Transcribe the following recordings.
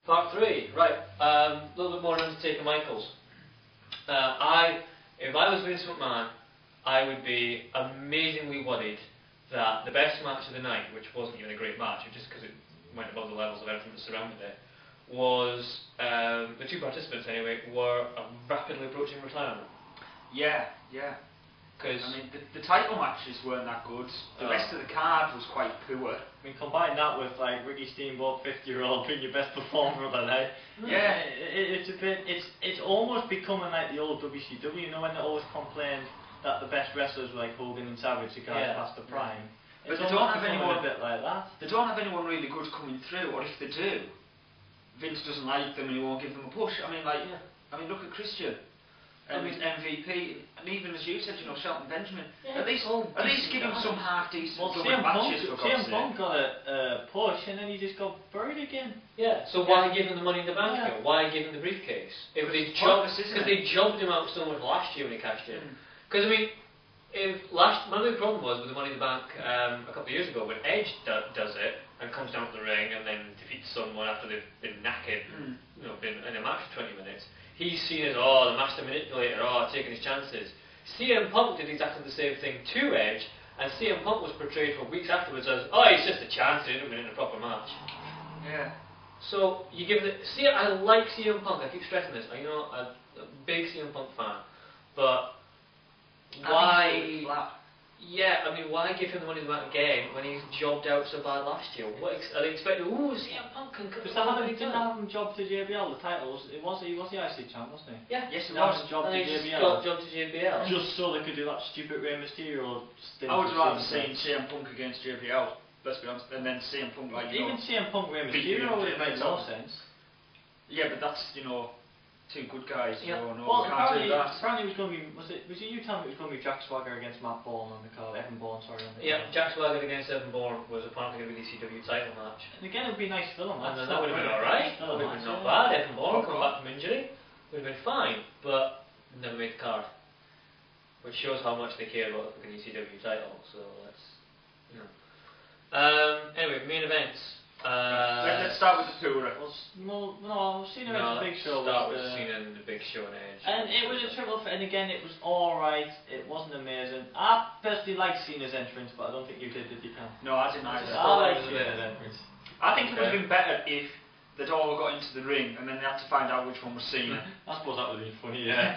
Part 3, right. A little bit more on Undertaker Michaels. If I was Vince McMahon, I would be amazingly worried that the best match of the night, which wasn't even a great match, just because it went above the levels of everything that surrounded it, was, the two participants anyway, were rapidly approaching retirement. Yeah. Because I mean, the title matches weren't that good. The rest of the card was quite poor. I mean, combine that with like Ricky Steamboat, 50-year-old, being your best performer of the night. Yeah, it's almost becoming like the old WCW. You know when they always complained that the best wrestlers were like Hogan and Savage, the guys past the prime. But It's they don't have becoming anyone a bit like that. They don't have anyone really good coming through, or if they do, Vince doesn't like them and he won't give them a push. I mean, look at Christian. And MVP, and even as you said, Shelton Benjamin. Yeah, at least give him some half decent matches for God's CM sake. Punk got a push and then he just got buried again. yeah, so why give him the Money in the Bank deal? Why give him the briefcase? If they jobbed him out so much last year when he cashed in. Because I mean, one of the problem was with the Money in the Bank a couple of years ago when Edge does it and comes down to the ring and then defeats someone after they've been knackered, been in a match for 20 minutes. He's seen as, the master manipulator, taking his chances. CM Punk did exactly the same thing to Edge, and CM Punk was portrayed for weeks afterwards as, he's just a chance, he didn't win in a proper match. Yeah. So, you give it, I like CM Punk, I keep stressing this, I'm a big CM Punk fan, but why... why give him the Money in the Bank again when he's jobbed out so bad last year? What are they expecting? CM Punk can come. Because they didn't have him job to JBL, the titles. He was the IC champ, wasn't he? Yeah. Yes, he was. Job to JBL. Got job to JBL. Just so they could do that stupid Rey Mysterio stint. I would have rather seen CM Punk against JBL, let's be honest, and then CM Punk Even CM Punk Rey Mysterio would have made no sense. Yeah, but that's, two good guys, so well, we can't do that. Apparently it was going to be, was it you telling me it was going to be Jack Swagger against Matt Bourne on the card, Evan Bourne, sorry. On the card. Jack Swagger against Evan Bourne was apparently going to be the ECW title match. And again, it would be a nice film. And that would have been alright, that would have been not bad. Evan Bourne come back from injury, would have been fine, but never made the card. Which shows how much they care about the fucking ECW title, so let's, anyway, main events. Let's start with the poorer. Cena and the Big Show. Start with Cena and the Big Show and Edge. And it was a triple threat, and again, it was alright. It wasn't amazing. I personally liked Cena's entrance, but I don't think you did you, Cam? No, I didn't either. I liked Cena's entrance. I think it would have been better if they'd all got into the ring and then they had to find out which one was Cena. I suppose that would have been funny, yeah.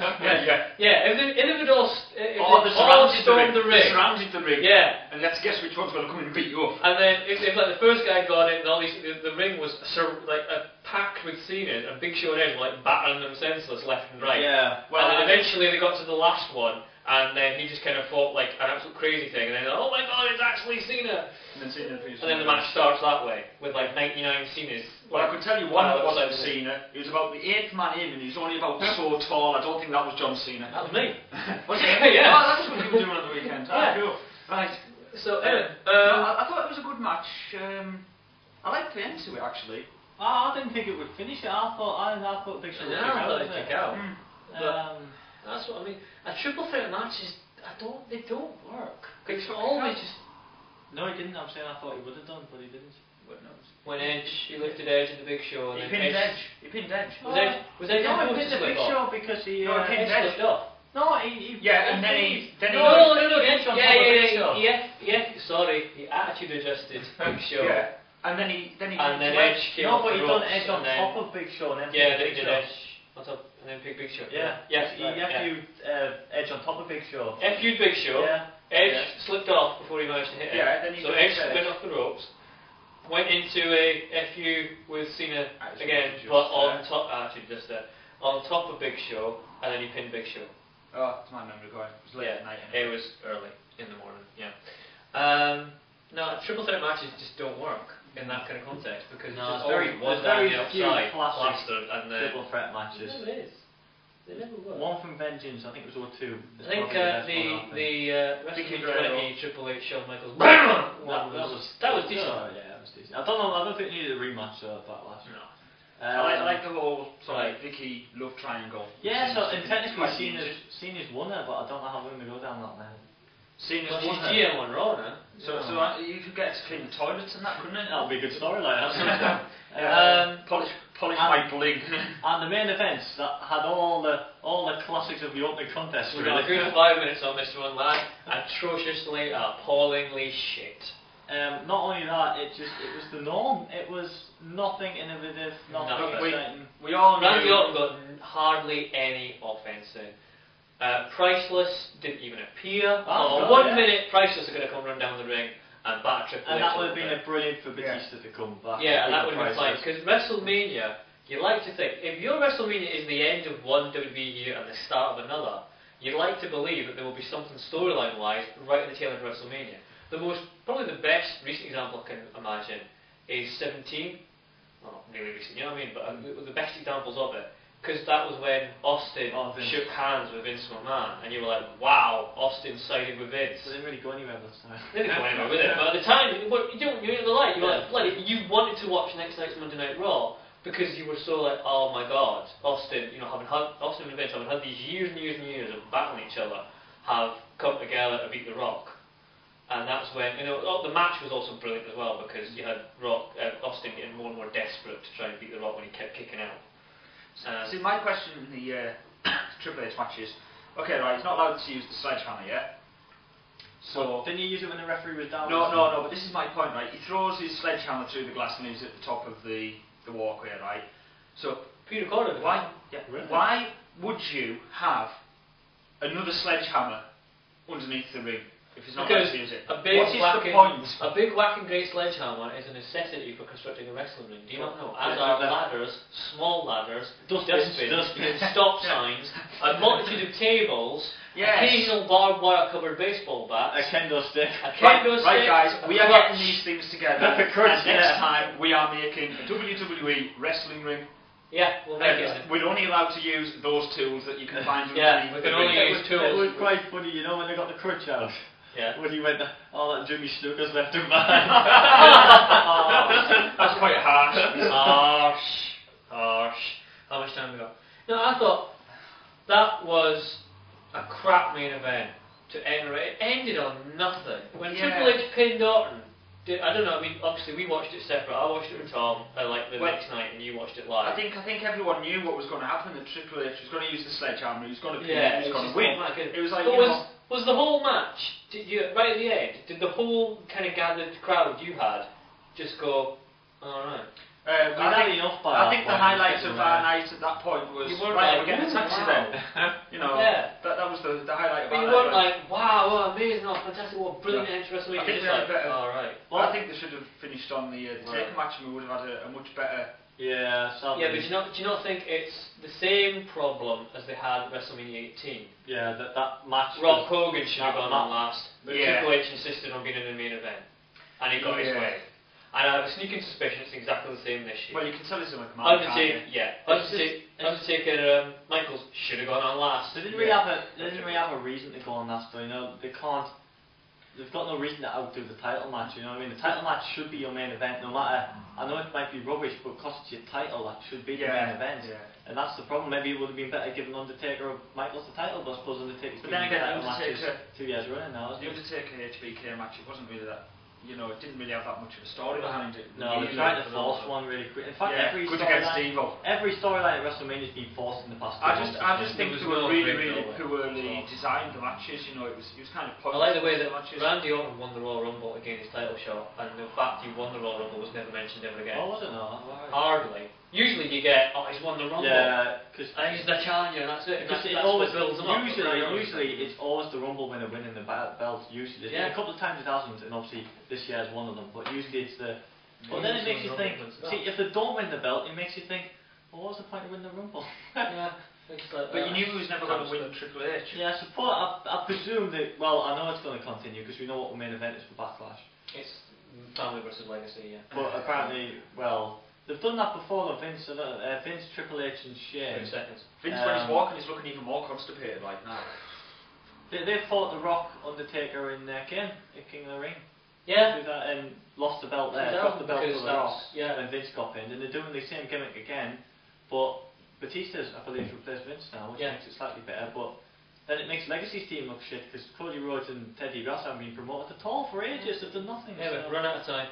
If they'd all stormed the ring. Surrounded the ring. Yeah. And let's guess which one's going to come and beat you up. And then if like the first guy got it, and all these, the ring was packed with Cena, and Big Show and Edge were like battering them senseless left and right. Yeah. Well, and then eventually they got to the last one, and then he just kind of fought like an absolute crazy thing, and then oh my god, it's actually Cena. And then the match starts that way with like 99 Cenas. Well, I could tell you one that wasn't Cena. He was about the 8th man in, and he was only about so tall. I don't think that was John Cena. That was me. Was it? Yeah. Oh, that's what you were doing on the weekend. Yeah. Cool. Right. So I thought it was a good match. I liked the end to it actually. I didn't think it would finish it. I thought Big Show would kick out. That's what I mean. A triple threat match is they don't work. It's always just. No, he didn't. I'm saying I thought he would have done, but he didn't. When he lifted Edge in the Big Show, and he then pinned Edge. He pinned Edge. Was Edge no, he pinned the Big Show because he. No, he pinned Edge. No, he. Yeah, and then he. No, Edge on top of Big Show. Sorry, he attitude adjusted Big Show. Yeah. And then Edge came No, but he done Edge on top of Big Show and then Big Edge on top and then Big Show. Yeah. Yes. He Edge on top of Big Show. FU'd Big Show. Yeah. Edge slipped off before he managed to hit it. Yeah, then so Edge went off the ropes, went into a FU with Cena again, but on top on top of Big Show, and then he pinned Big Show. Oh, it's my memory going. It was late at night. It was early in the morning. Yeah. No, triple threat matches just don't work in that kind of context because there's very few classic and triple threat matches. No, it is. They never were. One from Vengeance, I think it was 02. I think the WrestleMania 20 Triple H Shawn Michaels that was decent. Oh, yeah, that was decent. I don't think it needed a rematch of that last. No. I like the whole sort of Vicky love triangle. Yeah, so and technically Cena's won it, but I don't know how we're going to go down that now. Cena's won it. GM on Raw now. So you could get to clean the toilets and that, couldn't it? That would be a good storyline. Polish my bling. And the main events that had all the classics of the opening contest. We got a good 5 minutes on this one, lad. Atrociously, appallingly shit. Not only that, it was the norm. It was nothing innovative, nothing exciting. We all knew. Randy Orton got hardly any offense in. Priceless didn't even appear. One minute, Priceless are going to come run down the ring and batter Triple H. And that would have been brilliant for Batista to come back. Yeah, and that would have been fine. Because WrestleMania, you like to think, if your WrestleMania is the end of one WWE year and the start of another, you'd like to believe that there will be something storyline-wise right at the tail end of WrestleMania. Probably the best recent example I can imagine is 17. Well, not really recent, you know what I mean? But the best examples of it. Because that was when Austin shook hands with Vince McMahon, and you were like, wow, Austin sided with Vince. They didn't really go anywhere this time. They didn't go anywhere with it, but at the time, you're in the light. You're like, bloody, you wanted to watch next night's Monday Night Raw because you were so like, oh my god, Austin, Austin and Vince, having had these years and years and years of battling each other, have come together to beat The Rock. And that's when, the match was also brilliant as well because you had Austin getting more and more desperate to try and beat The Rock when he kept kicking out. See, my question in the Triple H match is, okay, right, he's not allowed to use the sledgehammer, yeah? So didn't you use it when the referee was down? No, but this is my point, right? He throws his sledgehammer through the glass and leaves it at the top of the walkway, right? So, pre-recorded. Why would you have another sledgehammer underneath the ring? If he's not allowed to use it. A big whacking great sledgehammer is a necessity for constructing a wrestling ring. Do you not know? As are ladders, small ladders, dustbins, stop signs, a multitude of tables, occasional barbed wire covered baseball bats, a kendo stick. Right guys, we are getting these things together and next time we are making a WWE wrestling ring. Yeah, we'll make it. We're only allowed to use those tools that you can find underneath. We can only use tools. It was quite funny, when they got the crutch out. Yeah. When he went, that Jimmy Snuka's left him behind. That's quite harsh. Harsh. How much time we got? No, I thought that was a crap main event to end. It ended on nothing. When Triple H pinned Orton, I don't know. I mean, obviously we watched it separate. I watched it with Tom next night, and you watched it live. I think everyone knew what was going to happen. That Triple H was going to use the sledgehammer. He was going to pin. He was going to win. It was like Was the whole match, right at the end, did the whole kind of gathered crowd you had just go, alright? I think the highlights of our night at that point was, right, we're getting a taxi then. That was the highlight of our night. But you weren't like, wow, amazing, fantastic, what brilliant entrance. I think I think they should have finished on the Taker match and we would have had a much better... Yeah, but do you not think it's the same problem as they had at WrestleMania 18? Yeah, that match. Rob Hogan should have gone on last, but Triple H insisted on being in the main event, and he got his way. And I have a sneaking suspicion it's exactly the same this year. Well, you can tell it's a McMahon. Undertaker, Michaels should have gone on last. They didn't really have a reason to go on last, though. They can't. They've got no reason to outdo the title match, you know what I mean? The title match should be your main event, no matter... I know it might be rubbish, but because it's your title, that should be the main event. Yeah. And that's the problem. Maybe it would have been better giving Undertaker or Michaels the title, but I suppose Undertaker's been the title matches 2 years running now, isn't it? The Undertaker HBK match, it wasn't really that... it didn't really have that much of a story behind it. No, they're trying to force one really quick. In fact, every storyline at WrestleMania has been forced in the past 2 months. I just think they were really poorly designed, the matches. It was kind of pointless. I like the way that Randy Orton won the Royal Rumble to gain his title shot, and the fact he won the Royal Rumble was never mentioned ever again. Oh, was it not? Hardly. Usually you get, he's won the Rumble. Yeah, because he's the challenger, and that's it. It always builds him up. Usually it's always the Rumble winner winning the belt. Usually, a couple of times it hasn't, and obviously this year is one of them. But usually it's the. But then it makes you think. See, if they don't win the belt, it makes you think, well, what's the point of winning the Rumble? Yeah. But you knew he was never going to win Triple H. Yeah, I presume that. Well, I know it's going to continue because we know what the main event is for Backlash. It's family versus legacy, yeah. But apparently, they've done that before. Vince, Triple H, and Shane. 2 seconds. Vince, when he's walking, he's looking even more constipated right now. They fought The Rock, Undertaker in King of the Ring. Yeah. Do that and lost the belt there. Got the belt for The Rock. Yeah. When Vince got pinned, and they're doing the same gimmick again, but Batista's, I believe, replaced Vince now, which makes it slightly better. But then it makes Legacy's team look shit because Cody Rhodes and Teddy Ross haven't been promoted at all for ages. They've done nothing. Yeah, we've run out of time.